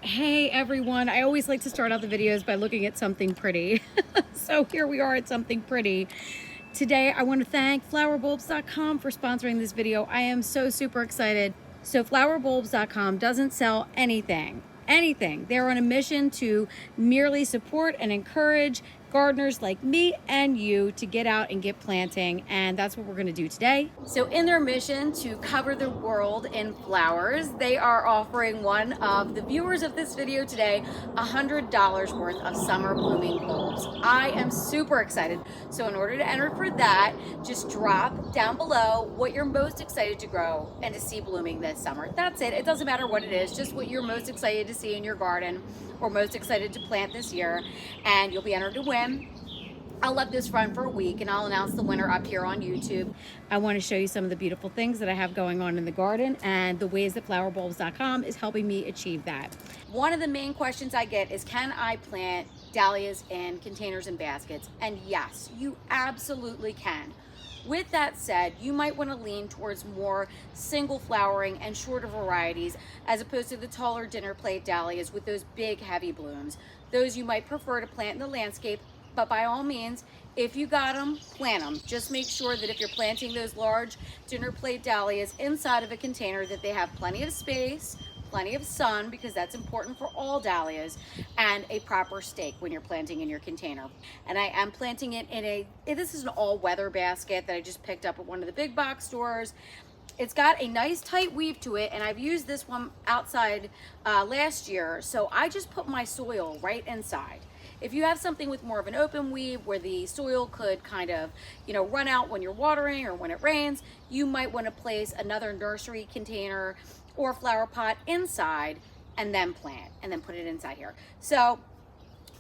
Hey everyone, I always like to start out the videos by looking at something pretty. So here we are at something pretty. Today I want to thank flowerbulbs.com for sponsoring this video. I am so super excited. So flowerbulbs.com doesn't sell anything. They're on a mission to merely support and encourage gardeners like me and you to get out and get planting, and that's what we're going to do today. So in their mission to cover the world in flowers, they are offering one of the viewers of this video today $100 worth of summer blooming bulbs. I am super excited. So in order to enter for that, just drop down below what you're most excited to grow and to see blooming this summer. That's it. It doesn't matter what it is, just what you're most excited to see in your garden or most excited to plant this year, and you'll be entered to win. I'll let this run for a week and I'll announce the winner up here on YouTube. I want to show you some of the beautiful things that I have going on in the garden and the ways that flowerbulbs.com is helping me achieve that. One of the main questions I get is, can I plant dahlias in containers and baskets? And yes, you absolutely can. With that said, you might want to lean towards more single flowering and shorter varieties as opposed to the taller dinner plate dahlias with those big heavy blooms. Those you might prefer to plant in the landscape, but by all means, if you got them, plant them. Just make sure that if you're planting those large dinner plate dahlias inside of a container, that they have plenty of space, plenty of sun, because that's important for all dahlias, and a proper stake when you're planting in your container. And I am planting it in this is an all-weather basket that I just picked up at one of the big box stores. It's got a nice tight weave to it, and I've used this one outside last year, so I just put my soil right inside. If you have something with more of an open weave where the soil could kind of, run out when you're watering or when it rains, you might want to place another nursery container or flower pot inside and then plant and then put it inside here. So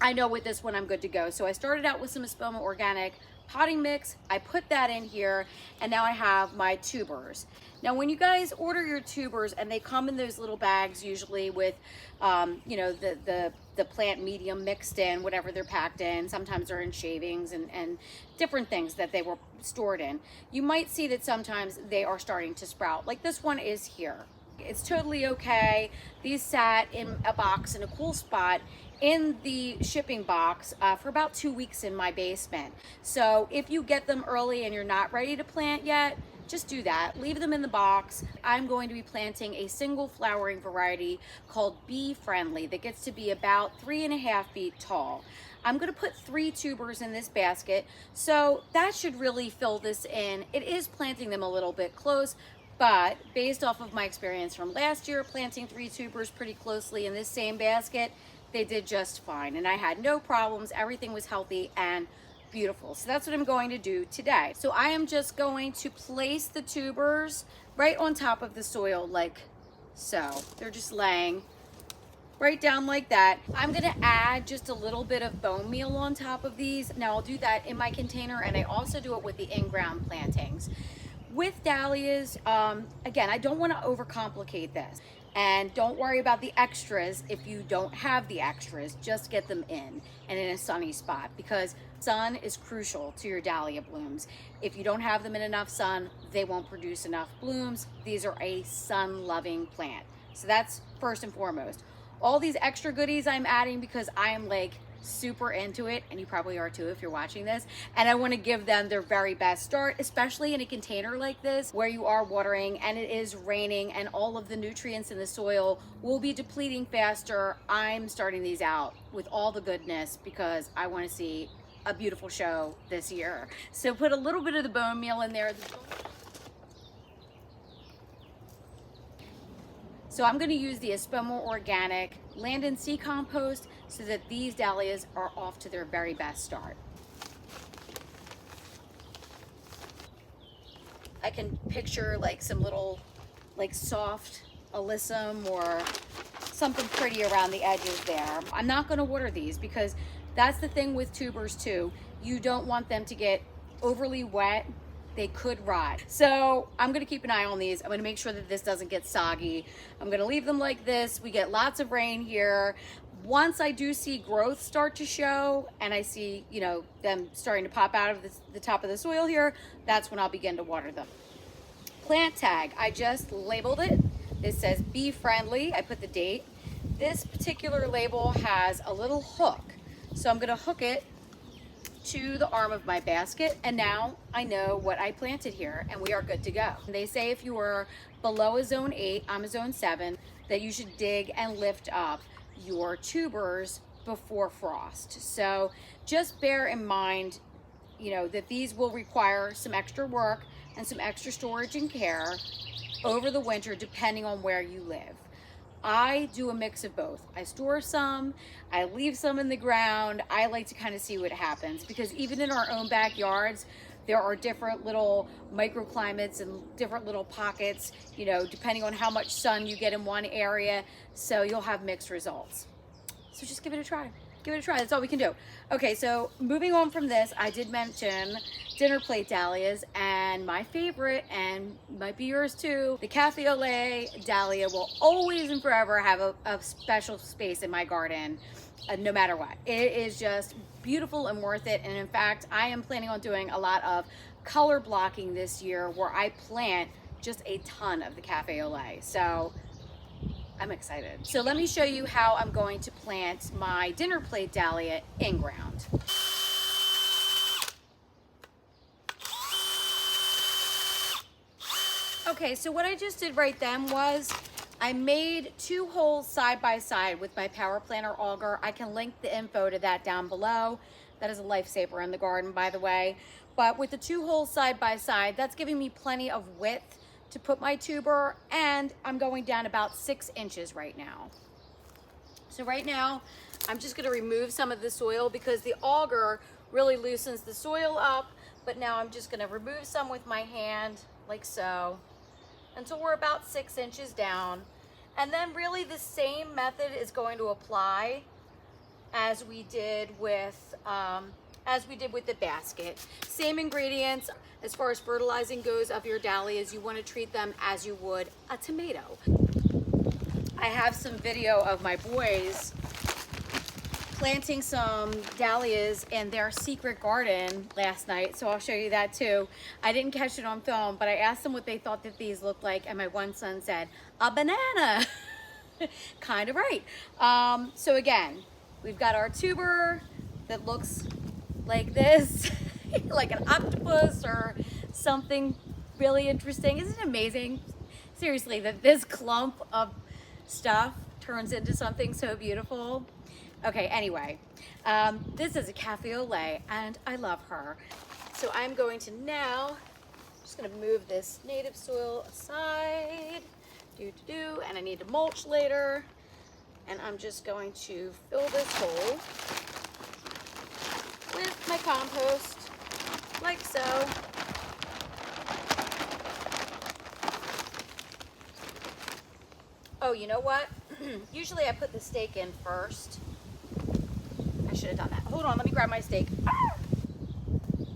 I know with this one I'm good to go. So I started out with some Espoma Organic potting mix. I put that in here, and now I have my tubers. Now when you guys order your tubers, and they come in those little bags usually with the plant medium mixed in, whatever they're packed in. Sometimes they're in shavings and different things that they were stored in. You might see that sometimes they are starting to sprout, like this one is here. It's totally okay. These sat in a box in a cool spot in the shipping box for about 2 weeks in my basement. So if you get them early and you're not ready to plant yet, just do that. Leave them in the box. I'm going to be planting a single flowering variety called Bee Friendly that gets to be about 3.5 feet tall. I'm going to put 3 tubers in this basket, so that should really fill this in. It is planting them a little bit close, but based off of my experience from last year planting 3 tubers pretty closely in this same basket, they did just fine, and I had no problems. Everything was healthy and beautiful. So that's what I'm going to do today. So I am just going to place the tubers right on top of the soil like so. They're just laying right down like that. I'm going to add just a little bit of bone meal on top of these. Now I'll do that in my container, and I also do it with the in-ground plantings. With dahlias, again, I don't want to overcomplicate this. And don't worry about the extras if you don't have the extras. Just get them in and in a sunny spot, because sun is crucial to your dahlia blooms. If you don't have them in enough sun, they won't produce enough blooms. These are a sun-loving plant. So that's first and foremost. All these extra goodies I'm adding because I am like super into it, and you probably are too if you're watching this, and I want to give them their very best start, especially in a container like this where you are watering and it is raining and all of the nutrients in the soil will be depleting faster. I'm starting these out with all the goodness because I want to see a beautiful show this year. So put a little bit of the bone meal in there. So I'm going to use the Espoma Organic land and sea compost so that these dahlias are off to their very best start. I can picture like some little soft alyssum or something pretty around the edges there. I'm not going to water these because that's the thing with tubers too. You don't want them to get overly wet. They could rot. So I'm gonna keep an eye on these. I'm gonna make sure that this doesn't get soggy. I'm gonna leave them like this. We get lots of rain here. Once I do see growth start to show and I see, them starting to pop out of the top of the soil here, that's when I'll begin to water them. Plant tag, I just labeled it. It says bee friendly. I put the date. This particular label has a little hook. So I'm gonna hook it to the arm of my basket, and now I know what I planted here, and we are good to go. They say if you are below a zone 8, I'm a zone 7, that you should dig and lift up your tubers before frost. So just bear in mind, you know, that these will require some extra work and some extra storage and care over the winter depending on where you live. I do a mix of both. I store some, I leave some in the ground. I like to kind of see what happens, because even in our own backyards, there are different little microclimates and different little pockets, you know, depending on how much sun you get in one area. So you'll have mixed results. So just give it a try. Give it a try. That's all we can do. Okay, so moving on from this, I did mention dinner plate dahlias, and my favorite, and might be yours too, the cafe au lait dahlia will always and forever have a special space in my garden, no matter what. It is just beautiful and worth it. And in fact, I am planning on doing a lot of color blocking this year, where I plant just a ton of the cafe au lait. So I'm excited. So let me show you how I'm going to plant my dinner plate dahlia in ground. Okay, so what I just did right then was I made 2 holes side by side with my Power Planter auger. I can link the info to that down below. That is a lifesaver in the garden, by the way. But with the 2 holes side by side, that's giving me plenty of width to put my tuber, and I'm going down about 6 inches right now. So right now, I'm just gonna remove some of the soil because the auger really loosens the soil up, but now I'm just gonna remove some with my hand, like so, until we're about 6 inches down. And then really the same method is going to apply as we did with the basket. Same ingredients. As far as fertilizing goes of your dahlias, you want to treat them as you would a tomato. I have some video of my boys planting some dahlias in their secret garden last night, so I'll show you that too. I didn't catch it on film, but I asked them what they thought that these looked like, and my one son said, a banana. Kind of right. So again, we've got our tuber that looks like this, like an octopus or something really interesting. Isn't it amazing? Seriously, that this clump of stuff turns into something so beautiful. Okay, anyway, this is a cafe au lait, and I love her. So I'm going to now, just gonna move this native soil aside, and I need to mulch later, and I'm just going to fill this hole with my compost, like so. Oh, you know what? Usually I put the stake in first. I should have done that. Hold on, let me grab my stake. Ah!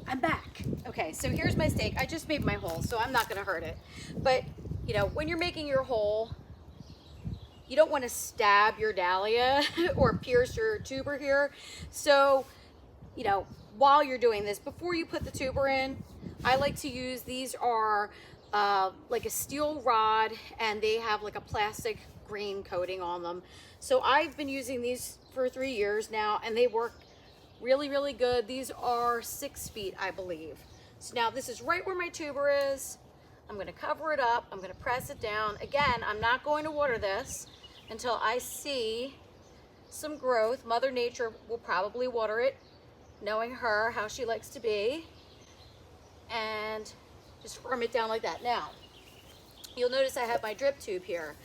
I'm back. Okay, so here's my stake. I just made my hole, so I'm not gonna hurt it. But, you know, when you're making your hole, you don't want to stab your dahlia or pierce your tuber here. So, you know, while you're doing this, before you put the tuber in, I like to use, these are like a steel rod, and they have like a plastic green coating on them. So I've been using these for 3 years now, and they work really, really good. These are 6 feet, I believe. So now this is right where my tuber is. I'm gonna cover it up. I'm gonna press it down. Again, I'm not going to water this until I see some growth. Mother Nature will probably water it, knowing her, how she likes to be. And just firm it down like that. Now, you'll notice I have my drip tube here.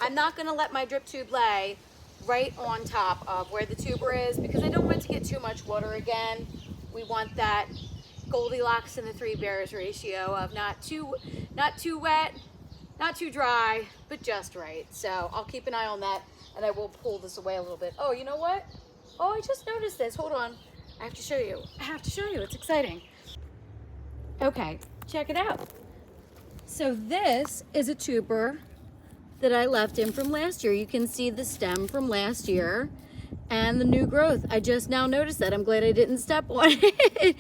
I'm not gonna let my drip tube lay right on top of where the tuber is, because I don't want it to get too much water. Again, we want that Goldilocks and the 3 bears ratio of not too wet, not too dry, but just right. So I'll keep an eye on that, and I will pull this away a little bit. Oh, you know what? Oh, I just noticed this. Hold on. I have to show you. I have to show you. It's exciting. Okay, check it out. So this is a tuber that I left in from last year. You can see the stem from last year. and the new growth. I just now noticed that. I'm glad I didn't step on it.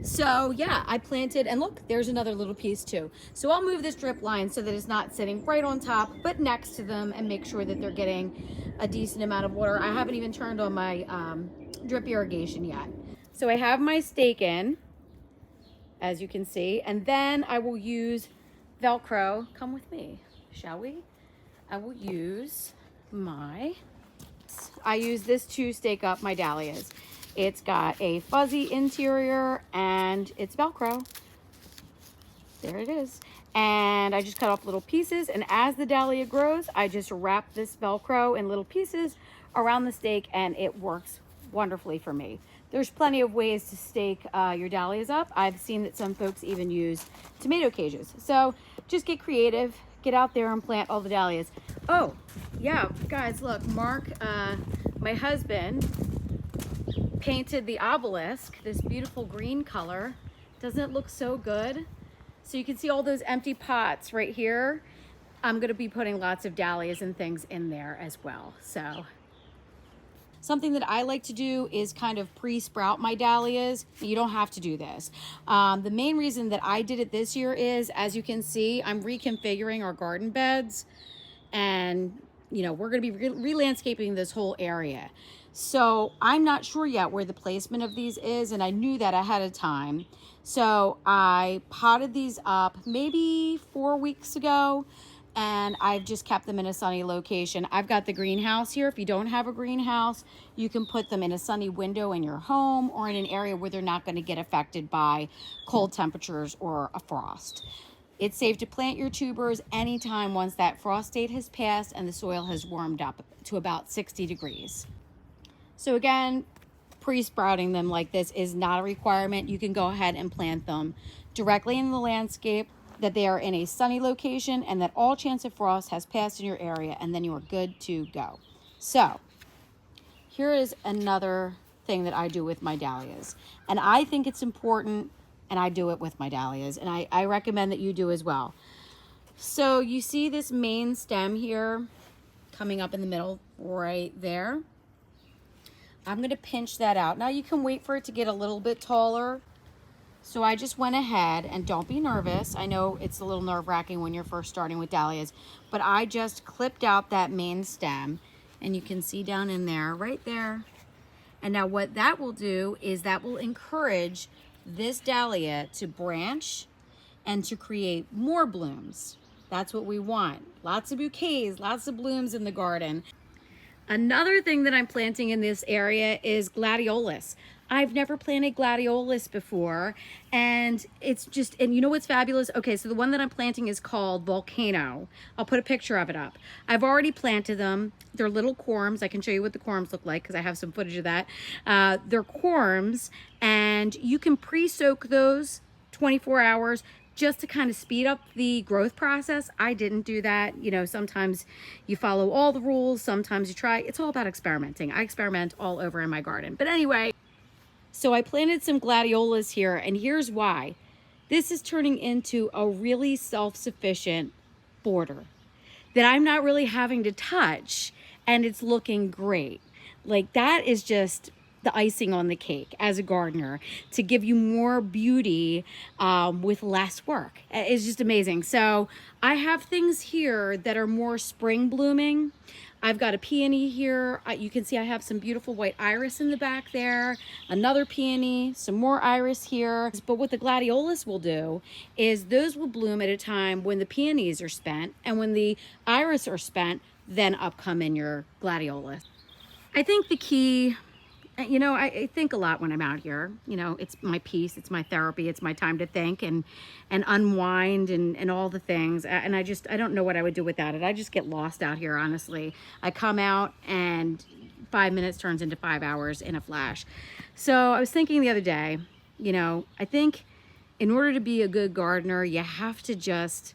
So yeah, I planted, and look, there's another little piece too. So I'll move this drip line so that it's not sitting right on top, but next to them, and make sure that they're getting a decent amount of water. I haven't even turned on my drip irrigation yet. So I have my stake in, as you can see, and then I will use Velcro. Come with me, shall we? I will use I use this to stake up my dahlias. It's got a fuzzy interior and it's Velcro. There it is. And I just cut off little pieces, and as the dahlia grows, I just wrap this Velcro in little pieces around the stake, and it works wonderfully for me. There's plenty of ways to stake your dahlias up. I've seen that some folks even use tomato cages. So just get creative, get out there and plant all the dahlias. Oh, yeah, guys, look, Mark, my husband, painted the obelisk this beautiful green color. Doesn't it look so good? So you can see all those empty pots right here. I'm gonna be putting lots of dahlias and things in there as well. So something that I like to do is kind of pre-sprout my dahlias. You don't have to do this. The main reason that I did it this year is, as you can see, I'm reconfiguring our garden beds, and you know, we're gonna be re-landscaping this whole area. So I'm not sure yet where the placement of these is, and I knew that ahead of time. So I potted these up maybe 4 weeks ago, and I've just kept them in a sunny location. I've got the greenhouse here. If you don't have a greenhouse, you can put them in a sunny window in your home or in an area where they're not going to get affected by cold temperatures or a frost. It's safe to plant your tubers anytime once that frost date has passed and the soil has warmed up to about 60 degrees. So again, pre-sprouting them like this is not a requirement. You can go ahead and plant them directly in the landscape, that they are in a sunny location, and that all chance of frost has passed in your area, and then you are good to go. So here is another thing that I do with my dahlias, and I think it's important, and I do it with my dahlias, and I recommend that you do as well. So you see this main stem here coming up in the middle right there. I'm going to pinch that out. Now you can wait for it to get a little bit taller. So I just went ahead, and don't be nervous. I know it's a little nerve-wracking when you're first starting with dahlias, but I just clipped out that main stem, and you can see down in there, right there. And now what that will do is that will encourage this dahlia to branch and to create more blooms. That's what we want. Lots of bouquets, lots of blooms in the garden. Another thing that I'm planting in this area is Gladiolus. I've never planted Gladiolus before, and it's just, and you know what's fabulous? Okay, so the one that I'm planting is called Volcano. I'll put a picture of it up. I've already planted them. They're little corms. I can show you what the corms look like because I have some footage of that. They're corms, and you can pre-soak those 24 hours just to kind of speed up the growth process. I didn't do that. You know, sometimes you follow all the rules, sometimes you try. It's all about experimenting. I experiment all over in my garden. But anyway, so I planted some Gladiolus here, and here's why. This is turning into a really self-sufficient border that I'm not really having to touch, and it's looking great. Like, that is just the icing on the cake as a gardener, to give you more beauty with less work. It's just amazing. So I have things here that are more spring blooming. I've got a peony here. You can see I have some beautiful white iris in the back there, another peony, some more iris here. But what the Gladiolus will do is those will bloom at a time when the peonies are spent, and when the iris are spent, then up come in your Gladiolus. I think the key, you know, I think a lot when I'm out here. You know, it's my peace, it's my therapy, it's my time to think and unwind and all the things. And I don't know what I would do without it. I just get lost out here, honestly. I come out and 5 minutes turns into 5 hours in a flash. So I was thinking the other day, you know, I think in order to be a good gardener, you have to just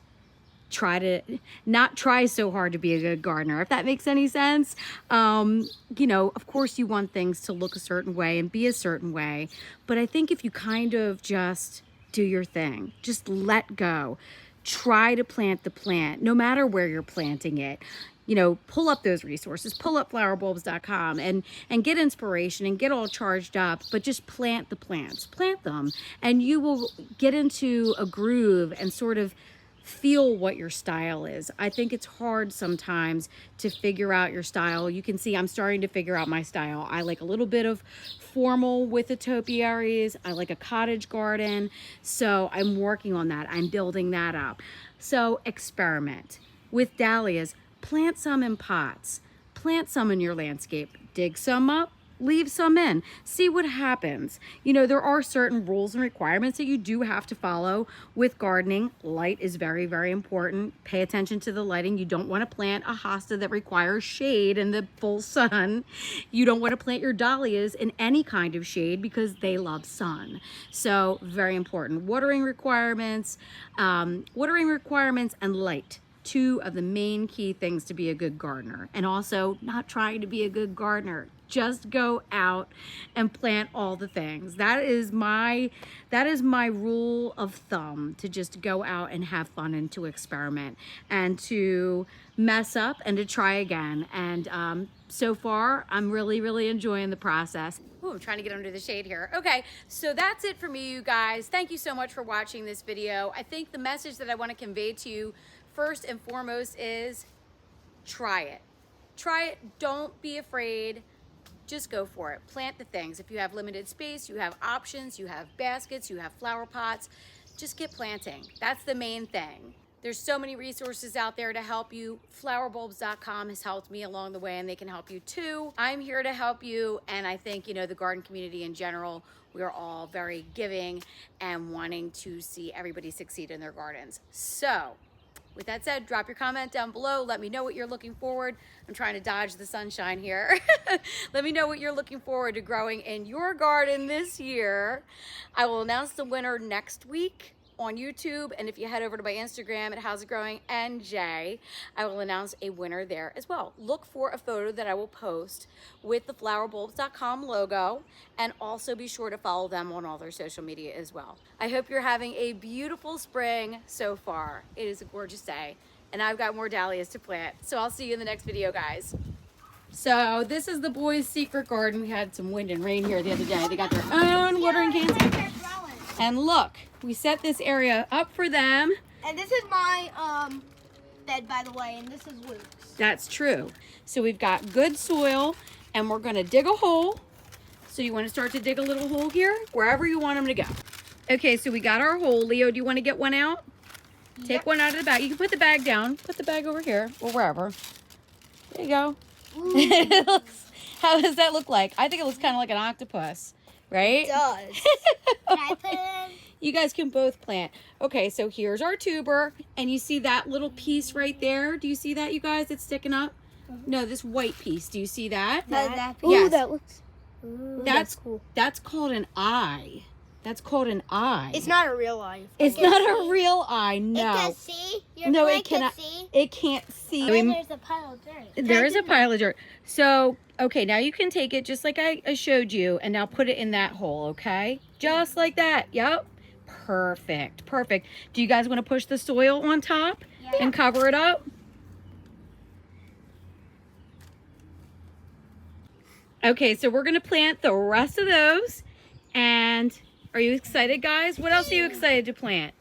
not try so hard to be a good gardener, if that makes any sense. You know, of course you want things to look a certain way and be a certain way, but I think if you kind of just do your thing, just let go, try to plant the plant, no matter where you're planting it. you know, pull up those resources, pull up flowerbulbs.com and get inspiration and get all charged up, but just plant the plants, plant them, and you will get into a groove and sort of feel what your style is. I think it's hard sometimes to figure out your style. You can see I'm starting to figure out my style. I like a little bit of formal with the topiaries. I like a cottage garden. So I'm working on that. I'm building that up. So experiment. With dahlias, plant some in pots. Plant some in your landscape. Dig some up. Leave some in, see what happens. You know, there are certain rules and requirements that you do have to follow with gardening. Light is very, very important. Pay attention to the lighting. You don't want to plant a hosta that requires shade in the full sun. You don't want to plant your dahlias in any kind of shade because they love sun. So very important. Watering requirements and light. Two of the main key things to be a good gardener. And also not trying to be a good gardener. Just go out and plant all the things. That is my rule of thumb, to just go out and have fun and to experiment and to mess up and to try again. And so far, I'm really, really enjoying the process. Ooh, I'm trying to get under the shade here. Okay, so that's it for me, you guys. Thank you so much for watching this video. I think the message that I want to convey to you first and foremost is try it. Try it. Don't be afraid. Just go for it. Plant the things. If you have limited space, you have options, you have baskets, you have flower pots, just get planting. That's the main thing. There's so many resources out there to help you. Flowerbulbs.com has helped me along the way, and they can help you too. I'm here to help you, and I think, you know, the garden community in general, we are all very giving and wanting to see everybody succeed in their gardens. So, with that said, drop your comment down below. Let me know what you're looking forward. I'm trying to dodge the sunshine here. Let me know what you're looking forward to growing in your garden this year. I will announce the winner next week on YouTube, and if you head over to my Instagram at howsitgrowing I will announce a winner there as well. Look for a photo that I will post with the flowerbulbs.com logo, and also be sure to follow them on all their social media as well. I hope you're having a beautiful spring so far. It is a gorgeous day, and I've got more dahlias to plant. So I'll see you in the next video, guys. So this is the boys' secret garden. We had some wind and rain here the other day. They got their own watering cans. And look, we set this area up for them. And this is my bed, by the way, and this is Luke's. That's true. So we've got good soil, and we're gonna dig a hole. So you wanna start to dig a little hole here, wherever you want them to go. Okay, so we got our hole. Leo, do you wanna get one out? Yep. Take one out of the bag. You can put the bag down. Put the bag over here, or wherever. There you go. How does that look like? I think it looks kind of like an octopus. Right? It does. Can I put in? You guys can both plant. Okay, so here's our tuber, and you see that little piece right there? Do you see that, you guys? It's sticking up? No, this white piece. Do you see that? That piece? Yes. That looks. Ooh, that's cool. That's called an eye. That's called an eye. It's not a real eye. It's not a real eye. No. It can see. No, it cannot. It can't see. And there's a pile of dirt. There is a pile of dirt. So, okay, now you can take it just like I showed you, and now put it in that hole, okay? Just like that. Yep. Perfect. Perfect. Do you guys want to push the soil on top and cover it up? Okay, so we're going to plant the rest of those. And are you excited, guys? What else are you excited to plant?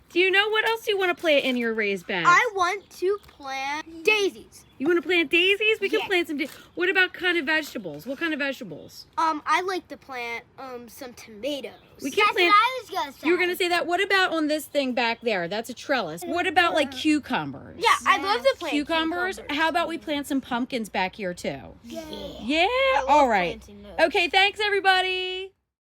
Do you know what else you want to plant in your raised beds? I want to plant daisies. You want to plant daisies? We can plant some daisies. What about kind of vegetables? What kind of vegetables? I like to plant some tomatoes. We can plant. What I was gonna say. You were gonna say that. What about on this thing back there? That's a trellis. What about like cucumbers? Yeah, I love to plant cucumbers. How about we plant some pumpkins back here too? Yeah. Yeah. All right. Okay. Thanks, everybody.